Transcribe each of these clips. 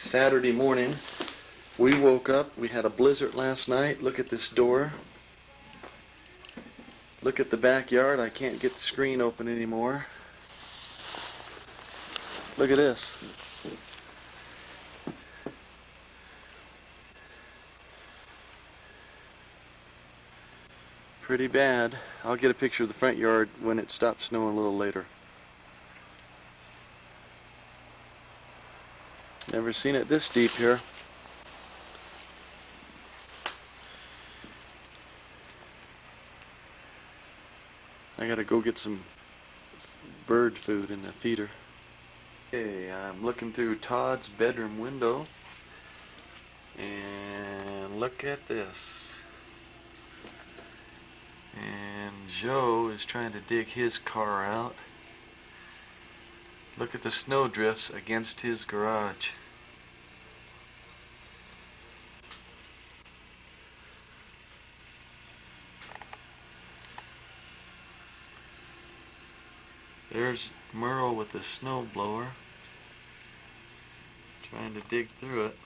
Saturday morning. We woke up. We had a blizzard last night. Look at this door. Look at the backyard. I can't get the screen open anymore. Look at this. Pretty bad. I'll get a picture of the front yard when it stops snowing a little later. Never seen it this deep here. I gotta go get some bird food in the feeder. Okay, I'm looking through Todd's bedroom window, and look at this. And Joe is trying to dig his car out. Look at the snow drifts against his garage. There's Merle with the snow blower, trying to dig through it.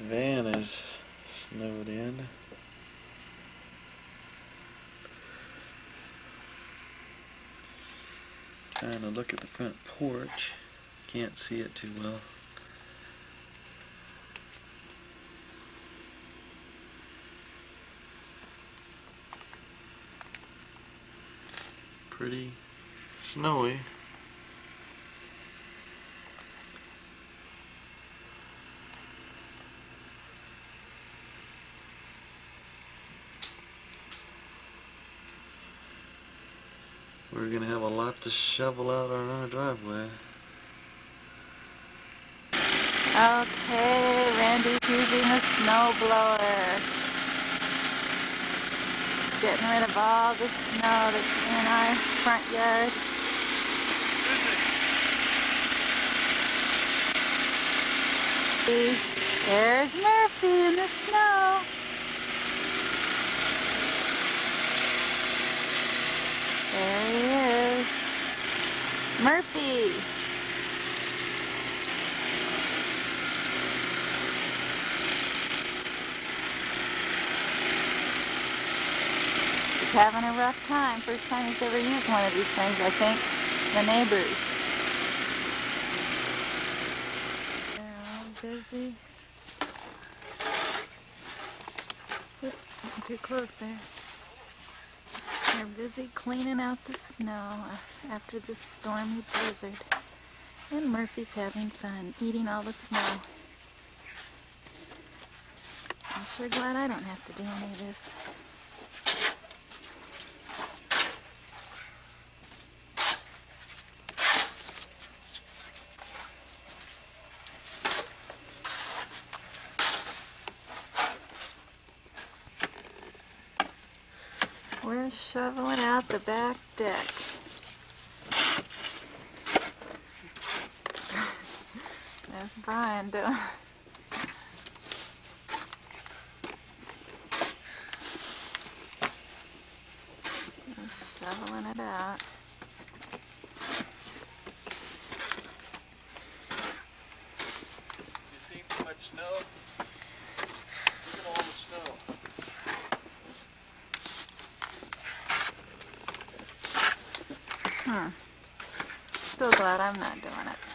Van is snowed in. Trying to look at the front porch. Can't see it too well. Pretty snowy. We're gonna have a lot to shovel out on our driveway. Okay, Randy's using a snow blower. Getting rid of all the snow that's in our front yard. There's Murphy in the snow. There he is. Murphy. He's having a rough time. First time he's ever used one of these things, I think. The neighbors. They're all busy. Oops, I'm too close there. They're busy cleaning out the snow after this stormy blizzard. And Murphy's having fun eating all the snow. I'm sure glad I don't have to do any of this. We're shoveling out the back deck. There's Brian doing. Just shoveling it out. You seen so much snow? Look at all the snow. Still glad I'm not doing it.